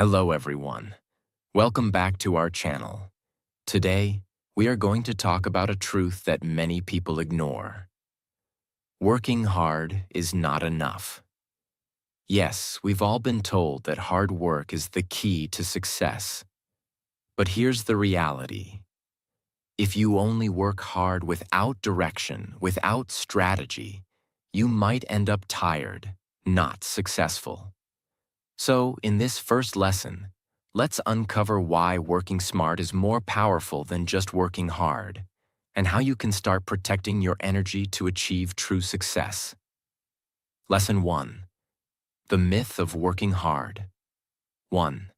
Hello everyone. Welcome back to our channel. Today, we are going to talk about a truth that many people ignore. Working hard is not enough. Yes, we've all been told that hard work is the key to success. But here's the reality. If you only work hard without direction, without strategy, you might end up tired, not successful. So, in this first lesson, let's uncover why working smart is more powerful than just working hard, and how you can start protecting your energy to achieve true success. Lesson 1. The myth of working hard. 1.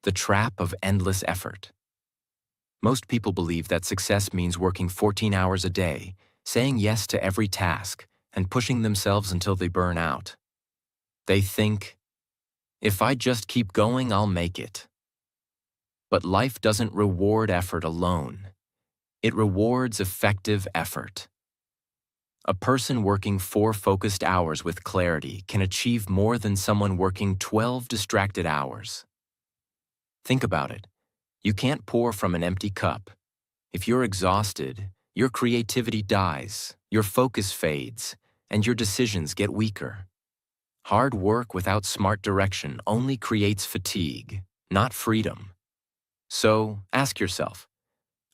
The trap of endless effort. Most people believe that success means working 14 hours a day, saying yes to every task, and pushing themselves until they burn out. They think, if I just keep going, I'll make it. But life doesn't reward effort alone. It rewards effective effort. A person working 4 focused hours with clarity can achieve more than someone working 12 distracted hours. Think about it. You can't pour from an empty cup. If you're exhausted, your creativity dies, your focus fades, and your decisions get weaker. Hard work without smart direction only creates fatigue, not freedom. So, ask yourself,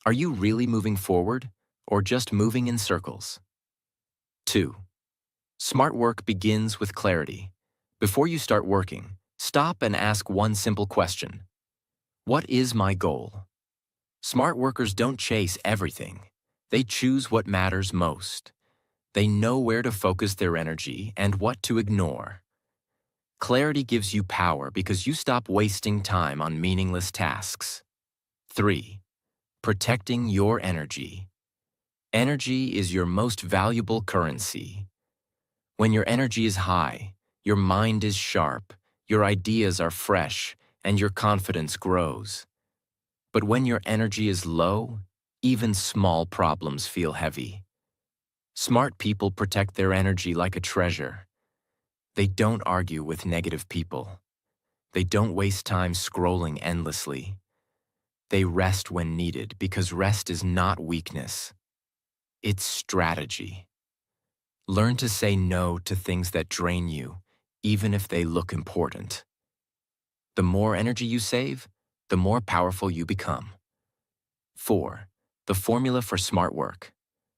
are you really moving forward or just moving in circles? 2. Smart work begins with clarity. Before you start working, stop and ask one simple question. What is my goal? Smart workers don't chase everything. They choose what matters most. They know where to focus their energy and what to ignore. Clarity gives you power because you stop wasting time on meaningless tasks. 3. Protecting your energy. Energy is your most valuable currency. When your energy is high, your mind is sharp, your ideas are fresh, and your confidence grows. But when your energy is low, even small problems feel heavy. Smart people protect their energy like a treasure. They don't argue with negative people. They don't waste time scrolling endlessly. They rest when needed because rest is not weakness. It's strategy. Learn to say no to things that drain you, even if they look important. The more energy you save, the more powerful you become. 4. The formula for smart work.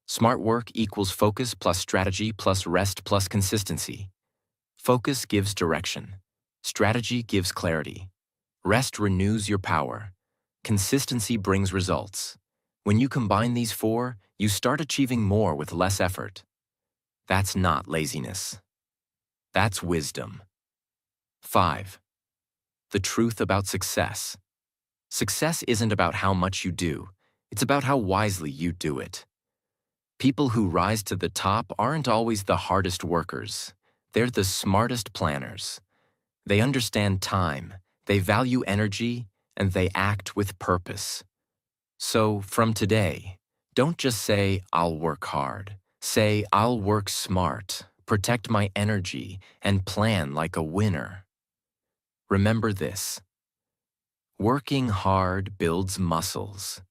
Smart work equals focus plus strategy plus rest plus consistency. Focus gives direction. Strategy gives clarity. Rest renews your power. Consistency brings results. When you combine these 4, you start achieving more with less effort. That's not laziness. That's wisdom. 5. The truth about success. Success isn't about how much you do. It's about how wisely you do it. People who rise to the top aren't always the hardest workers. They're the smartest planners. They understand time, they value energy, and they act with purpose. So, from today, don't just say, I'll work hard. Say, I'll work smart, protect my energy, and plan like a winner. Remember this. Working hard builds muscles,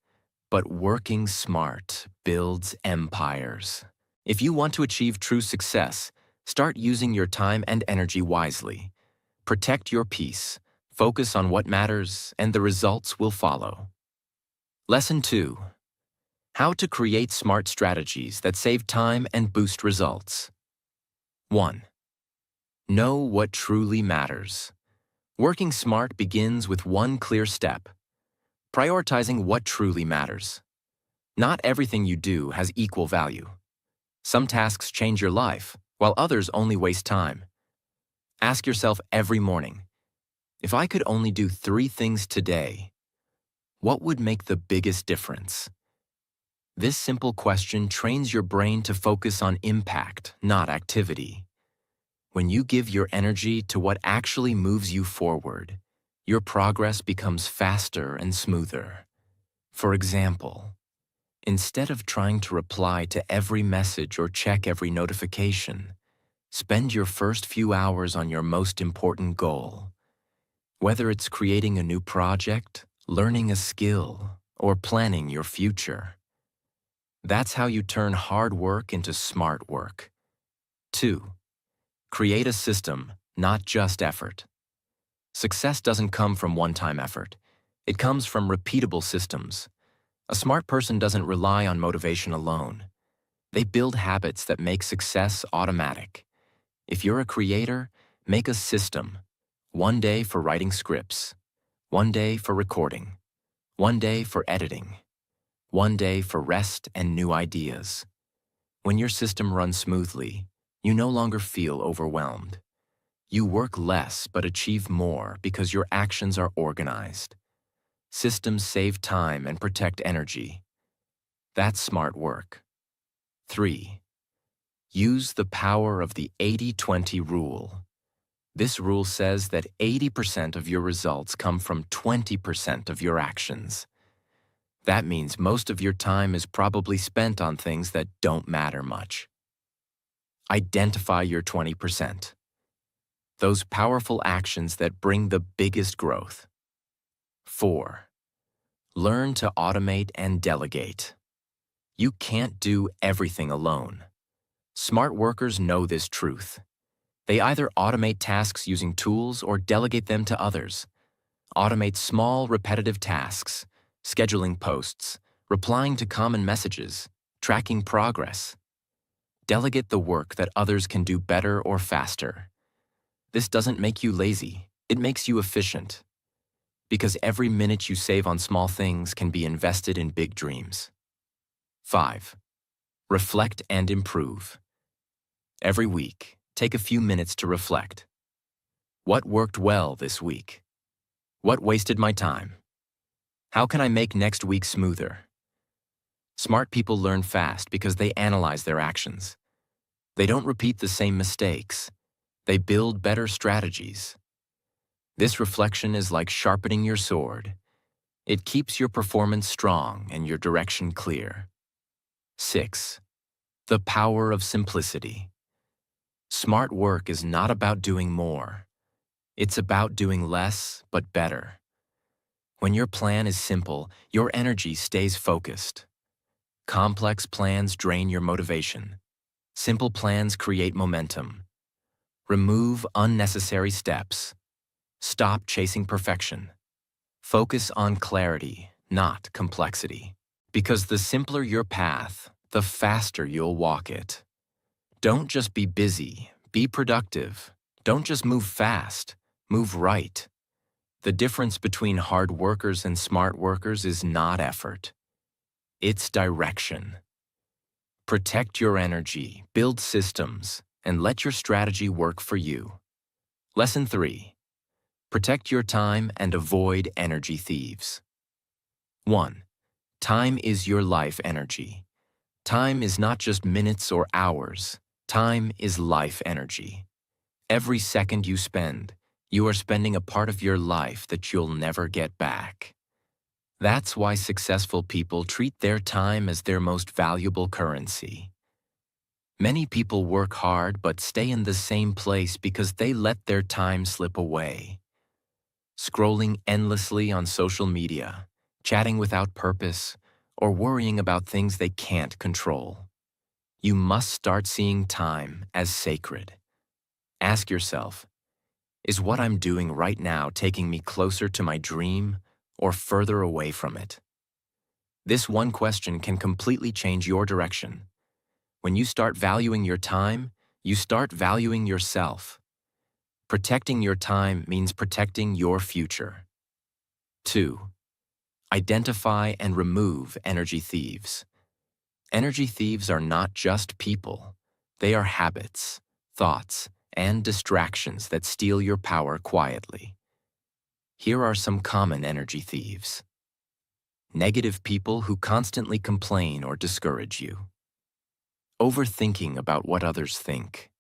but working smart builds empires. If you want to achieve true success, start using your time and energy wisely. Protect your peace, focus on what matters, and the results will follow. Lesson 2. How to create smart strategies that save time and boost results. 1. Know what truly matters. Working smart begins with one clear step. Prioritizing what truly matters. Not everything you do has equal value. Some tasks change your life, while others only waste time. Ask yourself every morning, if I could only do 3 things today, what would make the biggest difference? This simple question trains your brain to focus on impact, not activity. When you give your energy to what actually moves you forward, your progress becomes faster and smoother. For example, instead of trying to reply to every message or check every notification, spend your first few hours on your most important goal. Whether it's creating a new project, learning a skill, or planning your future. That's how you turn hard work into smart work. 2. Create a system, not just effort. Success doesn't come from one-time effort. It comes from repeatable systems. A smart person doesn't rely on motivation alone. They build habits that make success automatic. If you're a creator, make a system. One day for writing scripts. One day for recording. One day for editing. One day for rest and new ideas. When your system runs smoothly, you no longer feel overwhelmed. You work less but achieve more because your actions are organized. Systems save time and protect energy. That's smart work. 3. Use the power of the 80-20 rule. This rule says that 80% of your results come from 20% of your actions. That means most of your time is probably spent on things that don't matter much. Identify your 20%. Those powerful actions that bring the biggest growth. 4. Learn to automate and delegate. You can't do everything alone. Smart workers know this truth. They either automate tasks using tools or delegate them to others. Automate small, repetitive tasks, scheduling posts, replying to common messages, tracking progress. Delegate the work that others can do better or faster. This doesn't make you lazy, it makes you efficient. Because every minute you save on small things can be invested in big dreams. 5. Reflect and improve. Every week, take a few minutes to reflect. What worked well this week? What wasted my time? How can I make next week smoother? Smart people learn fast because they analyze their actions. They don't repeat the same mistakes. They build better strategies. This reflection is like sharpening your sword. It keeps your performance strong and your direction clear. 6. The power of simplicity. Smart work is not about doing more. It's about doing less, but better. When your plan is simple, your energy stays focused. Complex plans drain your motivation. Simple plans create momentum. Remove unnecessary steps. Stop chasing perfection. Focus on clarity, not complexity. Because the simpler your path, the faster you'll walk it. Don't just be busy, be productive. Don't just move fast, move right. The difference between hard workers and smart workers is not effort. It's direction. Protect your energy, build systems, and let your strategy work for you. Lesson 3. Protect your time and avoid energy thieves. 1. Time is your life energy. Time is not just minutes or hours. Time is life energy. Every second you spend, you are spending a part of your life that you'll never get back. That's why successful people treat their time as their most valuable currency. Many people work hard but stay in the same place because they let their time slip away. Scrolling endlessly on social media, chatting without purpose, or worrying about things they can't control. You must start seeing time as sacred. Ask yourself, is what I'm doing right now taking me closer to my dream or further away from it? This one question can completely change your direction. When you start valuing your time, you start valuing yourself. Protecting your time means protecting your future. 2. Identify and remove energy thieves. Energy thieves are not just people. They are habits, thoughts, and distractions that steal your power quietly. Here are some common energy thieves. Negative people who constantly complain or discourage you. Overthinking about what others think.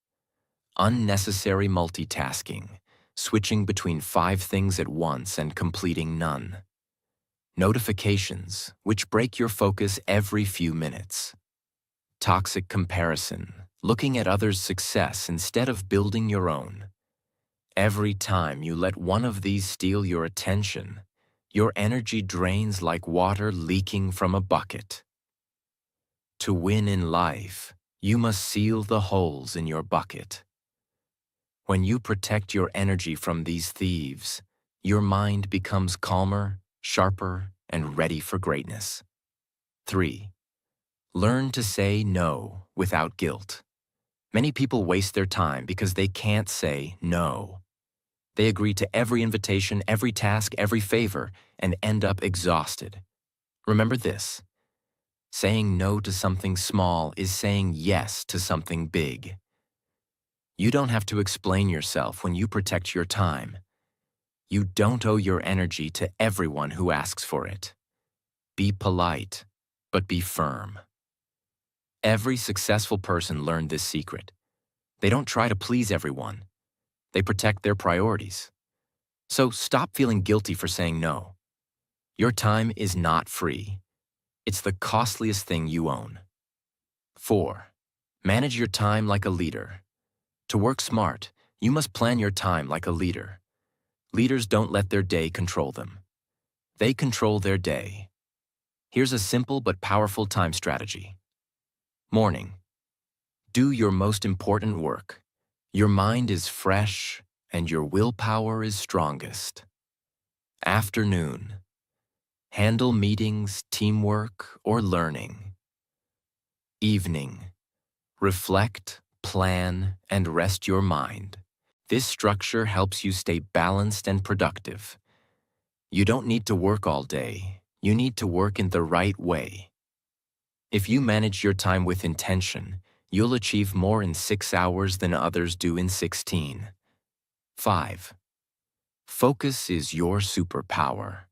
Unnecessary multitasking, switching between 5 things at once and completing none. Notifications, which break your focus every few minutes. Toxic comparison, looking at others' success instead of building your own. Every time you let one of these steal your attention, your energy drains like water leaking from a bucket. To win in life, you must seal the holes in your bucket. When you protect your energy from these thieves, your mind becomes calmer, sharper, and ready for greatness. 3. Learn to say no without guilt. Many people waste their time because they can't say no. They agree to every invitation, every task, every favor, and end up exhausted. Remember this: saying no to something small is saying yes to something big. You don't have to explain yourself when you protect your time. You don't owe your energy to everyone who asks for it. Be polite, but be firm. Every successful person learned this secret. They don't try to please everyone. They protect their priorities. So stop feeling guilty for saying no. Your time is not free. It's the costliest thing you own. 4. Manage your time like a leader. To work smart, you must plan your time like a leader. Leaders don't let their day control them. They control their day. Here's a simple but powerful time strategy. Morning. Do your most important work. Your mind is fresh and your willpower is strongest. Afternoon. Handle meetings, teamwork, or learning. Evening. Reflect, plan, and rest your mind. This structure helps you stay balanced and productive. You don't need to work all day. You need to work in the right way. If you manage your time with intention, you'll achieve more in 6 hours than others do in 16. 5. Focus is your superpower.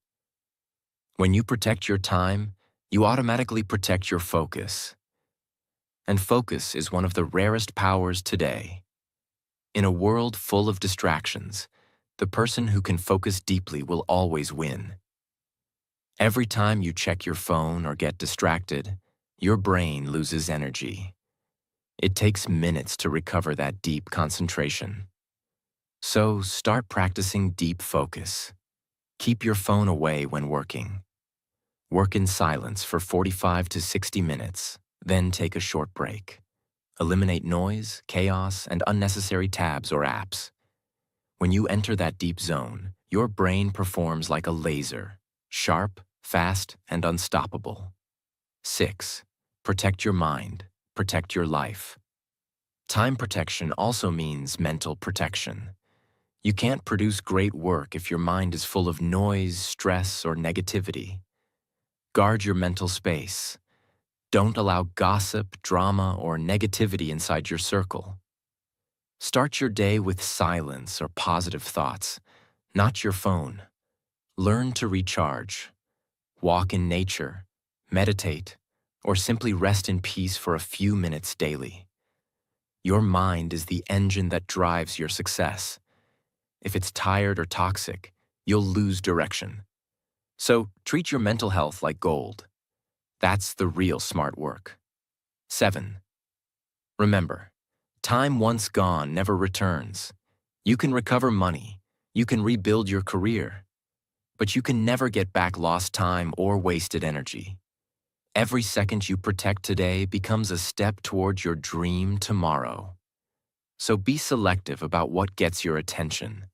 When you protect your time, you automatically protect your focus. And focus is one of the rarest powers today. In a world full of distractions, the person who can focus deeply will always win. Every time you check your phone or get distracted, your brain loses energy. It takes minutes to recover that deep concentration. So start practicing deep focus. Keep your phone away when working. Work in silence for 45 to 60 minutes, then take a short break. Eliminate noise, chaos, and unnecessary tabs or apps. When you enter that deep zone, your brain performs like a laser, sharp, fast, and unstoppable. 6. Protect your mind. Protect your life. Time protection also means mental protection. You can't produce great work if your mind is full of noise, stress, or negativity. Guard your mental space. Don't allow gossip, drama, or negativity inside your circle. Start your day with silence or positive thoughts, not your phone. Learn to recharge. Walk in nature, meditate, or simply rest in peace for a few minutes daily. Your mind is the engine that drives your success. If it's tired or toxic, you'll lose direction. So treat your mental health like gold. That's the real smart work. 7. Remember, time once gone never returns. You can recover money, you can rebuild your career, but you can never get back lost time or wasted energy. Every second you protect today becomes a step toward your dream tomorrow. So be selective about what gets your attention.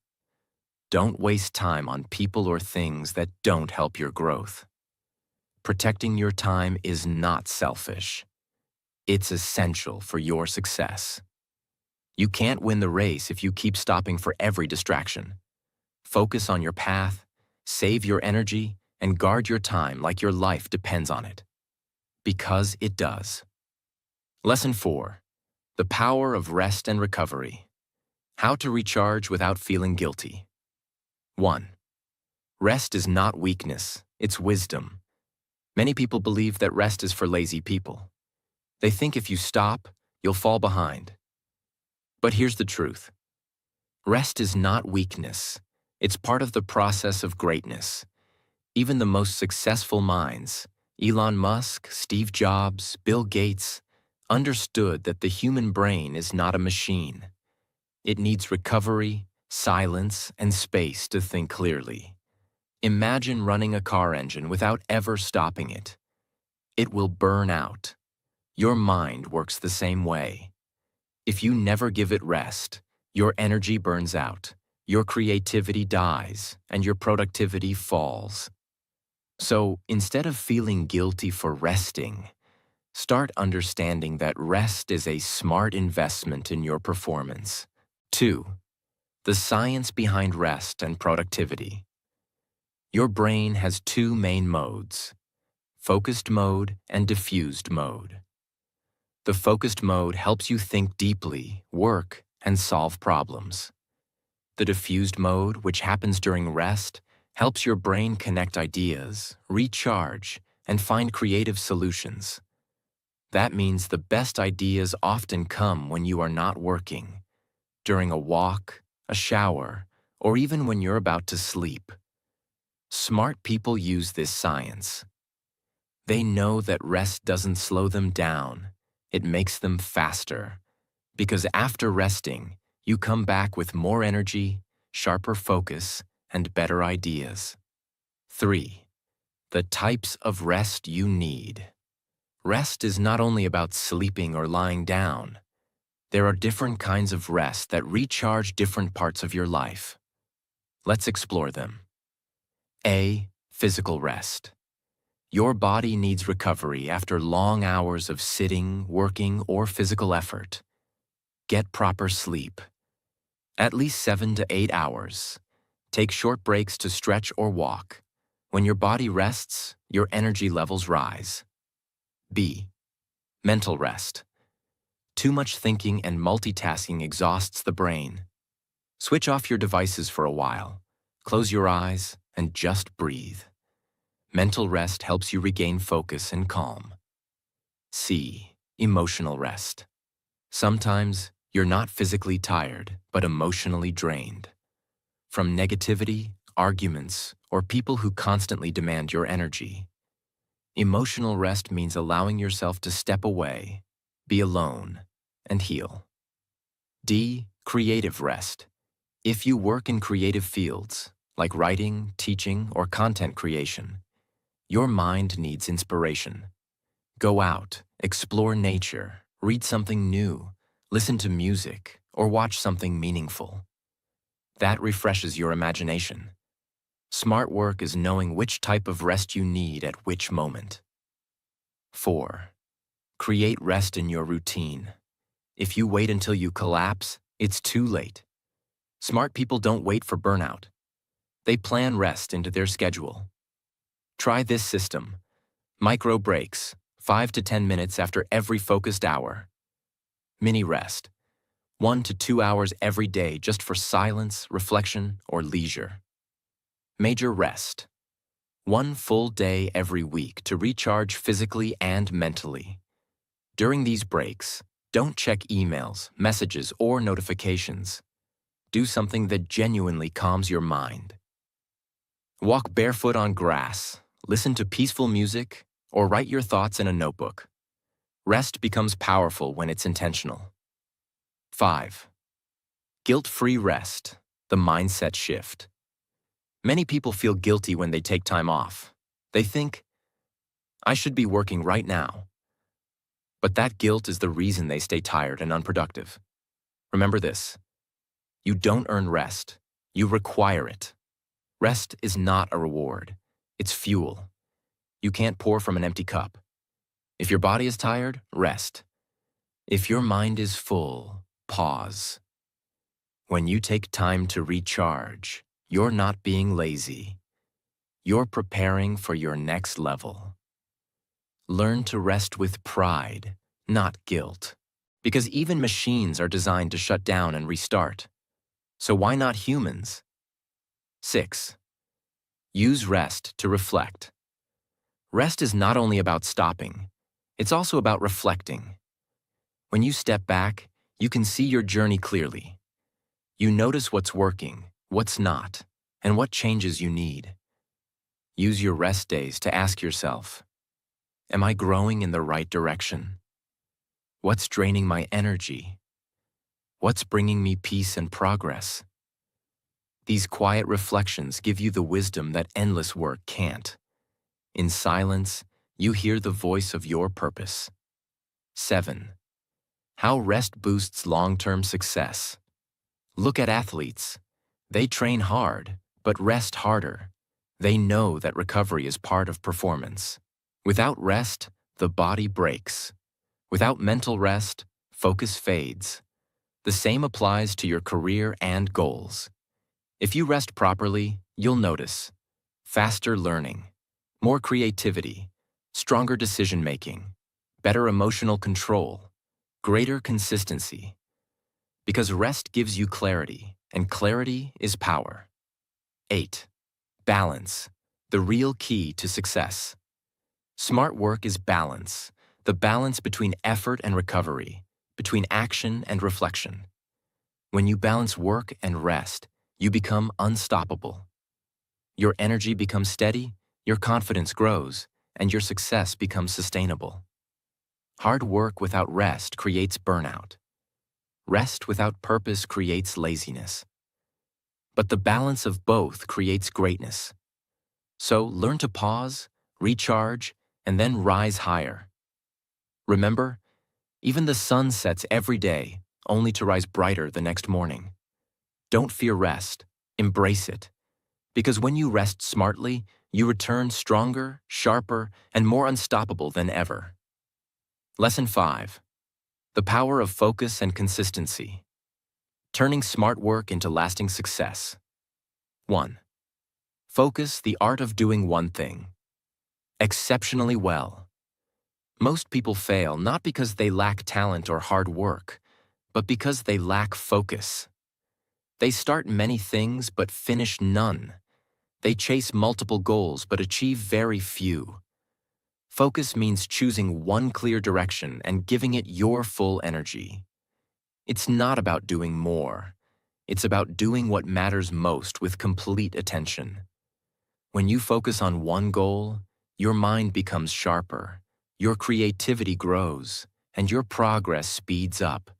Don't waste time on people or things that don't help your growth. Protecting your time is not selfish. It's essential for your success. You can't win the race if you keep stopping for every distraction. Focus on your path, save your energy, and guard your time like your life depends on it. Because it does. Lesson 4. The power of rest and recovery. How to recharge without feeling guilty. 1. Rest is not weakness, it's wisdom. Many people believe that rest is for lazy people. They think if you stop, you'll fall behind. But here's the truth. Rest is not weakness. It's part of the process of greatness. Even the most successful minds, Elon Musk, Steve Jobs, Bill Gates, understood that the human brain is not a machine. It needs recovery, silence, and space to think clearly. Imagine running a car engine without ever stopping it. It will burn out. Your mind works the same way. If you never give it rest, your energy burns out, your creativity dies, and your productivity falls. So instead of feeling guilty for resting, start understanding that rest is a smart investment in your performance. 2. The science behind rest and productivity. Your brain has two main modes: focused mode and diffused mode. The focused mode helps you think deeply, work, and solve problems. The diffused mode, which happens during rest, helps your brain connect ideas, recharge, and find creative solutions. That means the best ideas often come when you are not working, during a walk, a shower, or even when you're about to sleep. Smart people use this science. They know that rest doesn't slow them down, it makes them faster. Because after resting, you come back with more energy, sharper focus, and better ideas. 3. The types of rest you need. Rest is not only about sleeping or lying down. There are different kinds of rest that recharge different parts of your life. Let's explore them. A. Physical rest. Your body needs recovery after long hours of sitting, working, or physical effort. Get proper sleep. At least 7 to 8 hours. Take short breaks to stretch or walk. When your body rests, your energy levels rise. B. Mental rest. Too much thinking and multitasking exhausts the brain. Switch off your devices for a while. Close your eyes and just breathe. Mental rest helps you regain focus and calm. C. Emotional rest. Sometimes you're not physically tired, but emotionally drained. From negativity, arguments, or people who constantly demand your energy. Emotional rest means allowing yourself to step away, be alone, and heal. D. Creative rest. If you work in creative fields, like writing, teaching, or content creation, your mind needs inspiration. Go out, explore nature, read something new, listen to music, or watch something meaningful. That refreshes your imagination. Smart work is knowing which type of rest you need at which moment. 4. Create rest in your routine. If you wait until you collapse, it's too late. Smart people don't wait for burnout. They plan rest into their schedule. Try this system. Micro breaks, 5 to 10 minutes after every focused hour. Mini rest, 1 to 2 hours every day just for silence, reflection, or leisure. Major rest, 1 full day every week to recharge physically and mentally. During these breaks, don't check emails, messages, or notifications. Do something that genuinely calms your mind. Walk barefoot on grass, listen to peaceful music, or write your thoughts in a notebook. Rest becomes powerful when it's intentional. 5. Guilt-free rest, the mindset shift. Many people feel guilty when they take time off. They think, I should be working right now. But that guilt is the reason they stay tired and unproductive. Remember this: you don't earn rest, you require it. Rest is not a reward, it's fuel. You can't pour from an empty cup. If your body is tired, rest. If your mind is full, pause. When you take time to recharge, you're not being lazy. You're preparing for your next level. Learn to rest with pride, not guilt. Because even machines are designed to shut down and restart. So why not humans? 6. Use rest to reflect. Rest is not only about stopping, it's also about reflecting. When you step back, you can see your journey clearly. You notice what's working, what's not, and what changes you need. Use your rest days to ask yourself, am I growing in the right direction? What's draining my energy? What's bringing me peace and progress? These quiet reflections give you the wisdom that endless work can't. In silence, you hear the voice of your purpose. 7. How rest boosts long-term success. Look at athletes. They train hard, but rest harder. They know that recovery is part of performance. Without rest, the body breaks. Without mental rest, focus fades. The same applies to your career and goals. If you rest properly, you'll notice faster learning, more creativity, stronger decision-making, better emotional control, greater consistency. Because rest gives you clarity, and clarity is power. 8. Balance, the real key to success. Smart work is balance, the balance between effort and recovery, between action and reflection. When you balance work and rest, you become unstoppable. Your energy becomes steady, your confidence grows, and your success becomes sustainable. Hard work without rest creates burnout. Rest without purpose creates laziness. But the balance of both creates greatness. So learn to pause, recharge, and then rise higher. Remember, even the sun sets every day, only to rise brighter the next morning. Don't fear rest, embrace it. Because when you rest smartly, you return stronger, sharper, and more unstoppable than ever. Lesson 5. The power of focus and consistency. Turning smart work into lasting success. 1. Focus, the art of doing one thing exceptionally well. Most people fail not because they lack talent or hard work, but because they lack focus. They start many things but finish none. They chase multiple goals but achieve very few. Focus means choosing one clear direction and giving it your full energy. It's not about doing more. It's about doing what matters most with complete attention. When you focus on one goal, your mind becomes sharper, your creativity grows, and your progress speeds up.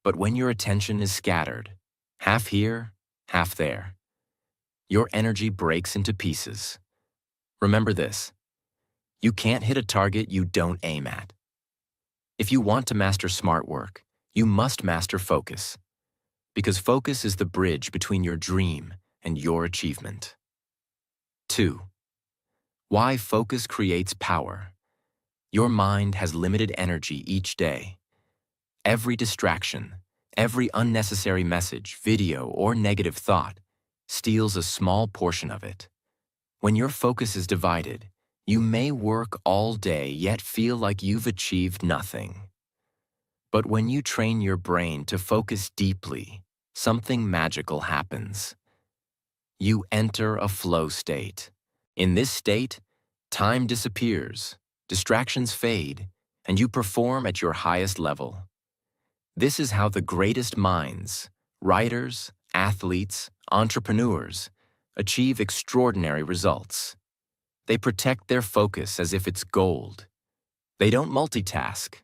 But when your attention is scattered, half here, half there, your energy breaks into pieces. Remember this: you can't hit a target you don't aim at. If you want to master smart work, you must master focus. Because focus is the bridge between your dream and your achievement. 2. Why focus creates power. Your mind has limited energy each day. Every distraction, every unnecessary message, video, or negative thought steals a small portion of it. When your focus is divided, you may work all day yet feel like you've achieved nothing. But when you train your brain to focus deeply, something magical happens. You enter a flow state. In this state, time disappears, distractions fade, and you perform at your highest level. This is how the greatest minds, writers, athletes, entrepreneurs, achieve extraordinary results. They protect their focus as if it's gold. They don't multitask.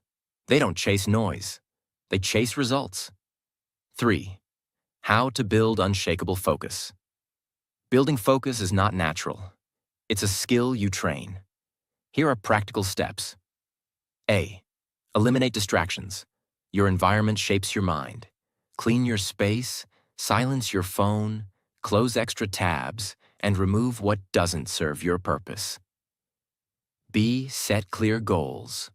They don't chase noise. They chase results. 3. How to build unshakable focus. Building focus is not natural. It's a skill you train. Here are practical steps. A. Eliminate distractions. Your environment shapes your mind. Clean your space, silence your phone, close extra tabs, and remove what doesn't serve your purpose. B. Set clear goals.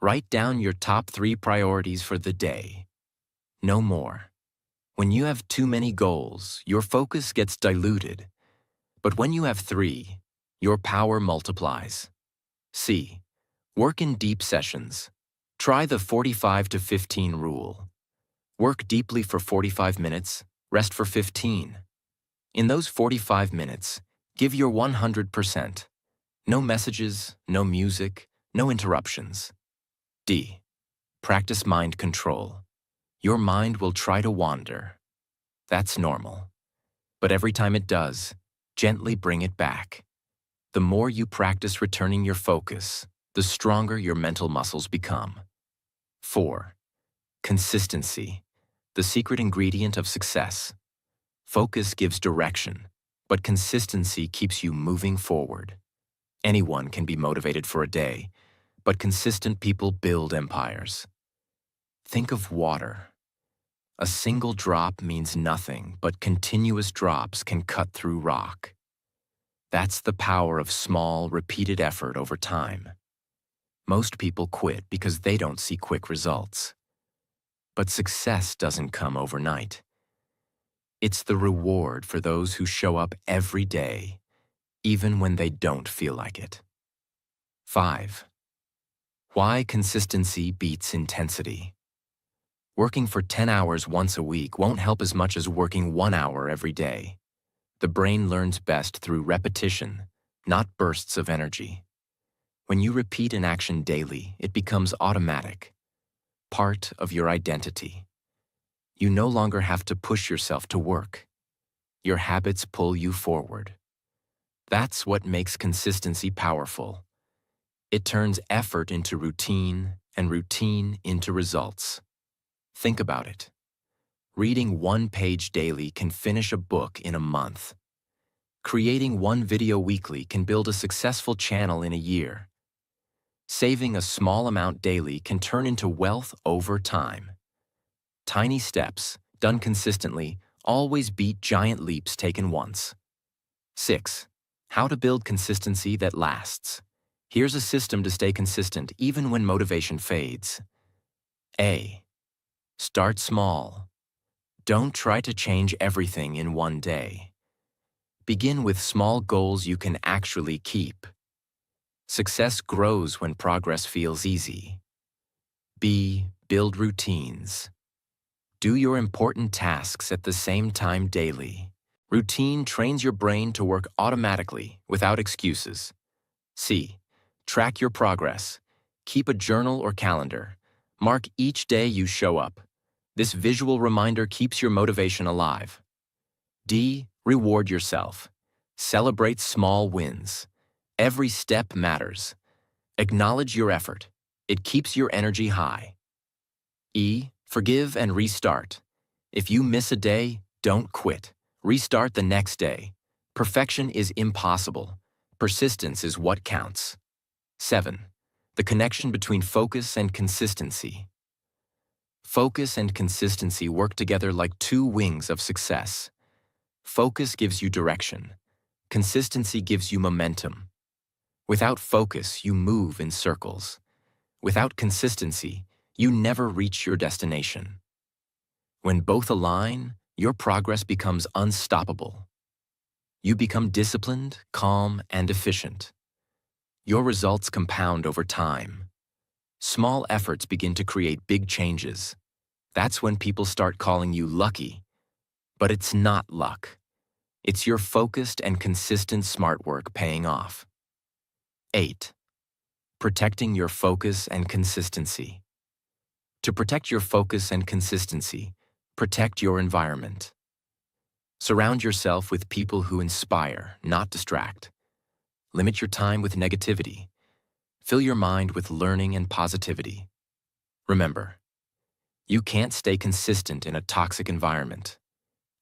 Write down your top 3 priorities for the day. No more. When you have too many goals, your focus gets diluted. But when you have 3, your power multiplies. C. Work in deep sessions. Try the 45 to 15 rule. Work deeply for 45 minutes, rest for 15. In those 45 minutes, give your 100%. No messages, no music, no interruptions. D. Practice mind control. Your mind will try to wander. That's normal. But every time it does, gently bring it back. The more you practice returning your focus, the stronger your mental muscles become. 4. Consistency, the secret ingredient of success. Focus gives direction, but consistency keeps you moving forward. Anyone can be motivated for a day, but consistent people build empires. Think of water. A single drop means nothing, but continuous drops can cut through rock. That's the power of small, repeated effort over time. Most people quit because they don't see quick results. But success doesn't come overnight. It's the reward for those who show up every day, even when they don't feel like it. 5. Why consistency beats intensity. Working for 10 hours once a week won't help as much as working 1 hour every day. The brain learns best through repetition, not bursts of energy. When you repeat an action daily, it becomes automatic, part of your identity. You no longer have to push yourself to work. Your habits pull you forward. That's what makes consistency powerful. It turns effort into routine and routine into results. Think about it. Reading 1 page daily can finish a book in a month. Creating 1 video weekly can build a successful channel in a year. Saving a small amount daily can turn into wealth over time. Tiny steps, done consistently, always beat giant leaps taken once. 6. How to build consistency that lasts. Here's a system to stay consistent even when motivation fades. A. Start small. Don't try to change everything in one day. Begin with small goals you can actually keep. Success grows when progress feels easy. B. Build routines. Do your important tasks at the same time daily. Routine trains your brain to work automatically, without excuses. C. Track your progress. Keep a journal or calendar. Mark each day you show up. This visual reminder keeps your motivation alive. D. Reward yourself. Celebrate small wins. Every step matters. Acknowledge your effort. It keeps your energy high. E. Forgive and restart. If you miss a day, don't quit. Restart the next day. Perfection is impossible. Persistence is what counts. 7. The connection between focus and consistency. Focus and consistency work together like 2 wings of success. Focus gives you direction. Consistency gives you momentum. Without focus, you move in circles. Without consistency, you never reach your destination. When both align, your progress becomes unstoppable. You become disciplined, calm, and efficient. Your results compound over time. Small efforts begin to create big changes. That's when people start calling you lucky. But it's not luck. It's your focused and consistent smart work paying off. 8. Protecting your focus and consistency. To protect your focus and consistency, protect your environment. Surround yourself with people who inspire, not distract. Limit your time with negativity. Fill your mind with learning and positivity. Remember, you can't stay consistent in a toxic environment.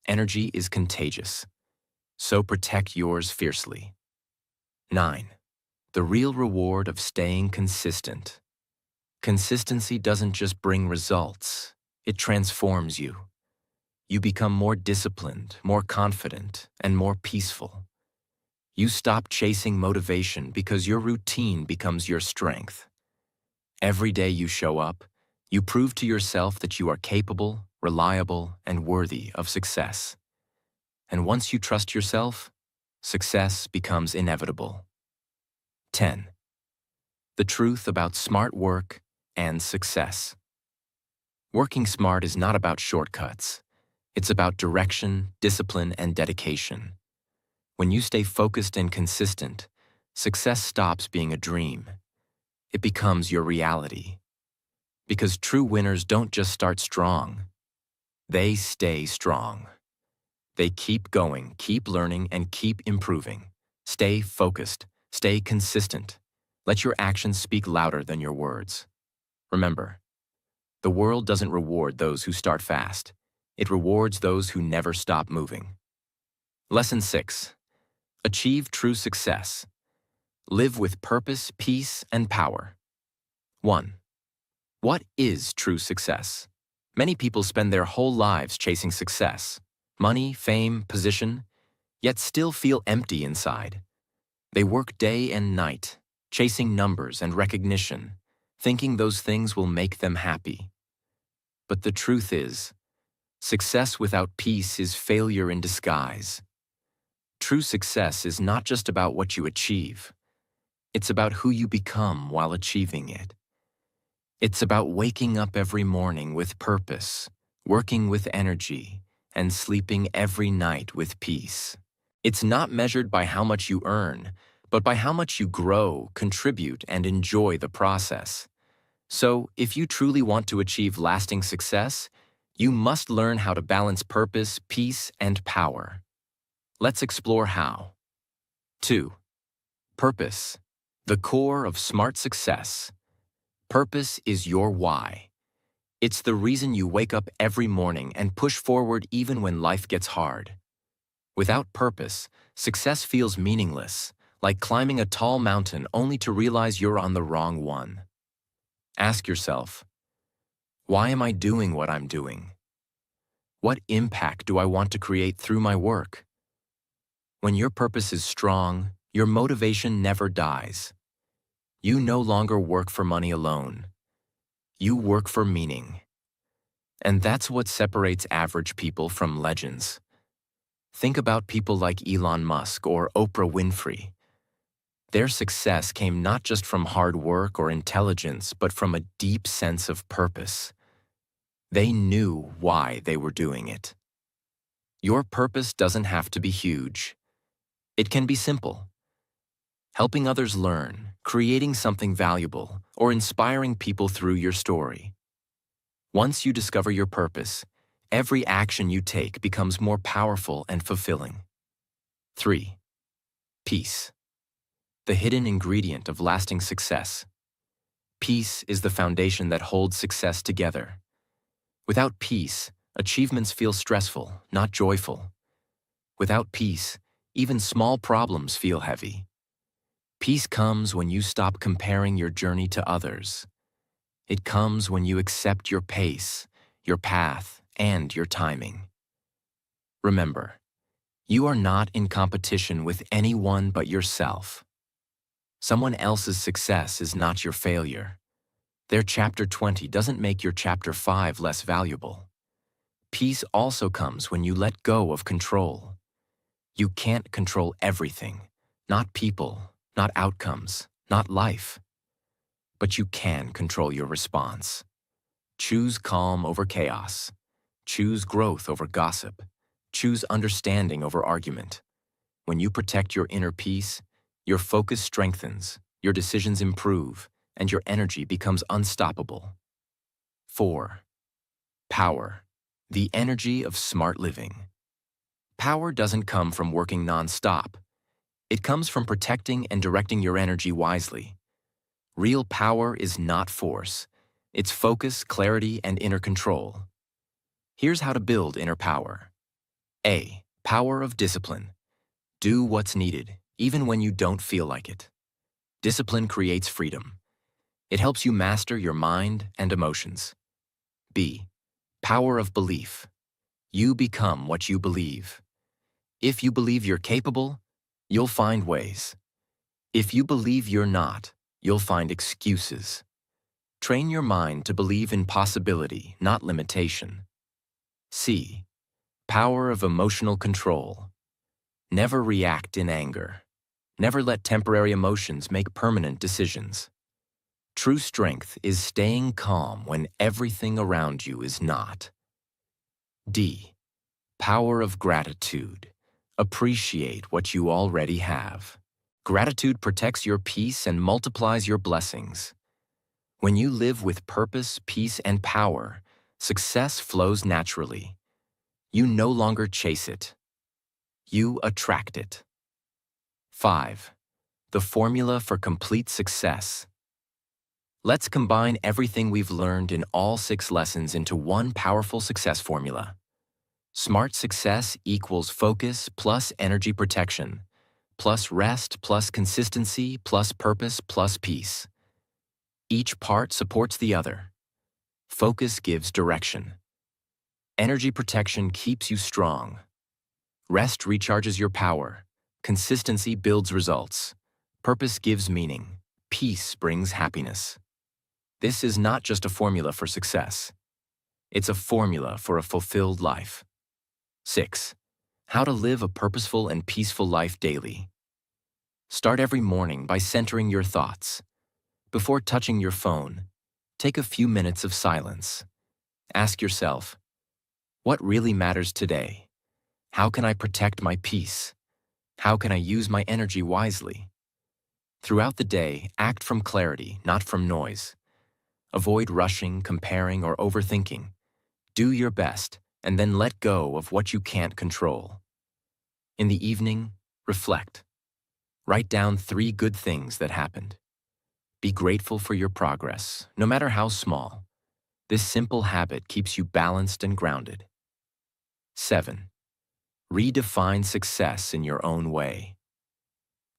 Energy is contagious, so protect yours fiercely. 9. The real reward of staying consistent. Consistency doesn't just bring results, it transforms you. You become more disciplined, more confident, and more peaceful. You stop chasing motivation because your routine becomes your strength. Every day you show up, you prove to yourself that you are capable, reliable, and worthy of success. And once you trust yourself, success becomes inevitable. 10. The truth about smart work and success. Working smart is not about shortcuts. It's about direction, discipline, and dedication. When you stay focused and consistent, success stops being a dream. It becomes your reality. Because true winners don't just start strong. They stay strong. They keep going, keep learning, and keep improving. Stay focused. Stay consistent. Let your actions speak louder than your words. Remember, the world doesn't reward those who start fast. It rewards those who never stop moving. Lesson 6. Achieve true success. Live with purpose, peace, and power. 1. What is true success? Many people spend their whole lives chasing success, money, fame, position, yet still feel empty inside. They work day and night, chasing numbers and recognition, thinking those things will make them happy. But the truth is, success without peace is failure in disguise. True success is not just about what you achieve. It's about who you become while achieving it. It's about waking up every morning with purpose, working with energy, and sleeping every night with peace. It's not measured by how much you earn, but by how much you grow, contribute, and enjoy the process. So, if you truly want to achieve lasting success, you must learn how to balance purpose, peace, and power. Let's explore how. 2. Purpose, the core of smart success. Purpose is your why. It's the reason you wake up every morning and push forward even when life gets hard. Without purpose, success feels meaningless, like climbing a tall mountain only to realize you're on the wrong one. Ask yourself, why am I doing what I'm doing? What impact do I want to create through my work? When your purpose is strong, your motivation never dies. You no longer work for money alone. You work for meaning. And that's what separates average people from legends. Think about people like Elon Musk or Oprah Winfrey. Their success came not just from hard work or intelligence, but from a deep sense of purpose. They knew why they were doing it. Your purpose doesn't have to be huge. It can be simple. Helping others learn, creating something valuable, or inspiring people through your story. Once you discover your purpose, every action you take becomes more powerful and fulfilling. 3. Peace, the hidden ingredient of lasting success. Peace is the foundation that holds success together. Without peace, achievements feel stressful, not joyful. Without peace, even small problems feel heavy. Peace comes when you stop comparing your journey to others. It comes when you accept your pace, your path, and your timing. Remember, you are not in competition with anyone but yourself. Someone else's success is not your failure. Their chapter 20 doesn't make your chapter 5 less valuable. Peace also comes when you let go of control. You can't control everything, not people, not outcomes, not life. But you can control your response. Choose calm over chaos. Choose growth over gossip. Choose understanding over argument. When you protect your inner peace, your focus strengthens, your decisions improve, and your energy becomes unstoppable. 4. Power, the energy of smart living. Power doesn't come from working non-stop. It comes from protecting and directing your energy wisely. Real power is not force. It's focus, clarity, and inner control. Here's how to build inner power. A. Power of discipline. Do what's needed, even when you don't feel like it. Discipline creates freedom. It helps you master your mind and emotions. B. Power of belief. You become what you believe. If you believe you're capable, you'll find ways. If you believe you're not, you'll find excuses. Train your mind to believe in possibility, not limitation. C. Power of emotional control. Never react in anger. Never let temporary emotions make permanent decisions. True strength is staying calm when everything around you is not. D. Power of gratitude. Appreciate what you already have. Gratitude protects your peace and multiplies your blessings. When you live with purpose, peace, and power, success flows naturally. You no longer chase it. You attract it. 5. The formula for complete success. Let's combine everything we've learned in all 6 lessons into one powerful success formula. Smart success equals focus plus energy protection, plus rest plus consistency plus purpose plus peace. Each part supports the other. Focus gives direction. Energy protection keeps you strong. Rest recharges your power. Consistency builds results. Purpose gives meaning. Peace brings happiness. This is not just a formula for success. It's a formula for a fulfilled life. 6. How to live a purposeful and peaceful life daily. Start every morning by centering your thoughts. Before touching your phone, take a few minutes of silence. Ask yourself, what really matters today? How can I protect my peace? How can I use my energy wisely? Throughout the day, act from clarity, not from noise. Avoid rushing, comparing, or overthinking. Do your best, and then let go of what you can't control. In the evening, reflect. Write down 3 good things that happened. Be grateful for your progress, no matter how small. This simple habit keeps you balanced and grounded. 7. Redefine success in your own way.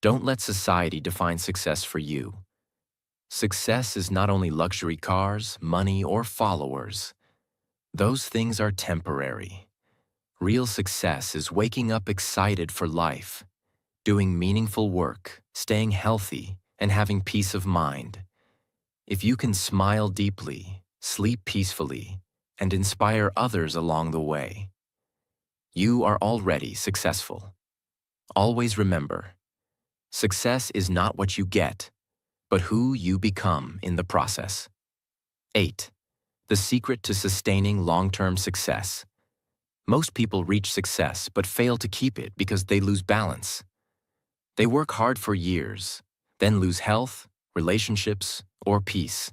Don't let society define success for you. Success is not only luxury cars, money, or followers. Those things are temporary. Real success is waking up excited for life, doing meaningful work, staying healthy, and having peace of mind. If you can smile deeply, sleep peacefully, and inspire others along the way, you are already successful. Always remember, success is not what you get, but who you become in the process. 8. The secret to sustaining long-term success. Most people reach success but fail to keep it because they lose balance. They work hard for years, then lose health, relationships, or peace.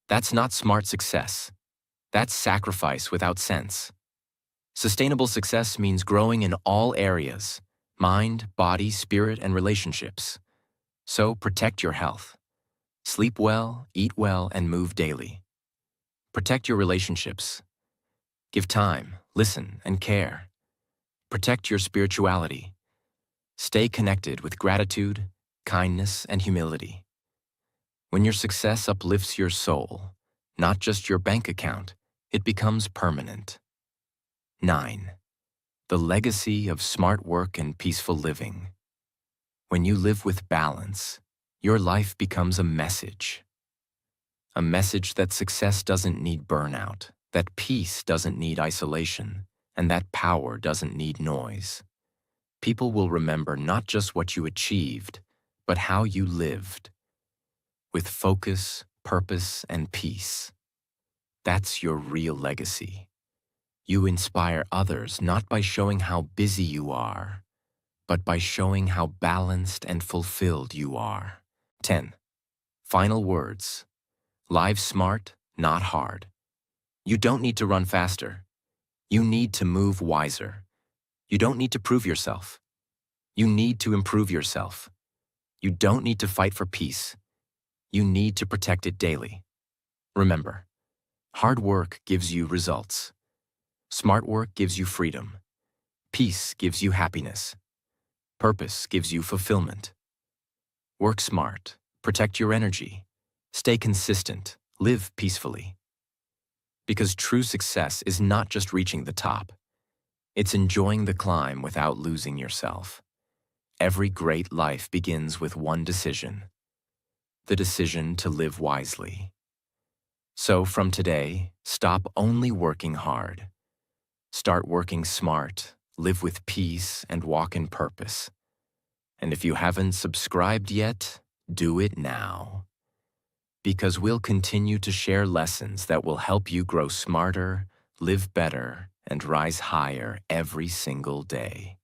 That's not smart success. That's sacrifice without sense. Sustainable success means growing in all areas: mind, body, spirit, and relationships. So protect your health. Sleep well, eat well, and move daily. Protect your relationships. Give time, listen, and care. Protect your spirituality. Stay connected with gratitude, kindness, and humility. When your success uplifts your soul, not just your bank account, it becomes permanent. 9. The legacy of smart work and peaceful living. When you live with balance, your life becomes a message. A message that success doesn't need burnout, that peace doesn't need isolation, and that power doesn't need noise. People will remember not just what you achieved, but how you lived. With focus, purpose, and peace. That's your real legacy. You inspire others not by showing how busy you are, but by showing how balanced and fulfilled you are. 10. Final words. Live smart, not hard. You don't need to run faster. You need to move wiser. You don't need to prove yourself. You need to improve yourself. You don't need to fight for peace. You need to protect it daily. Remember, hard work gives you results. Smart work gives you freedom. Peace gives you happiness. Purpose gives you fulfillment. Work smart. Protect your energy. Stay consistent. Live peacefully. Because true success is not just reaching the top. It's enjoying the climb without losing yourself. Every great life begins with one decision. The decision to live wisely. So from today, stop only working hard. Start working smart, live with peace, and walk in purpose. And if you haven't subscribed yet, do it now. Because we'll continue to share lessons that will help you grow smarter, live better, and rise higher every single day.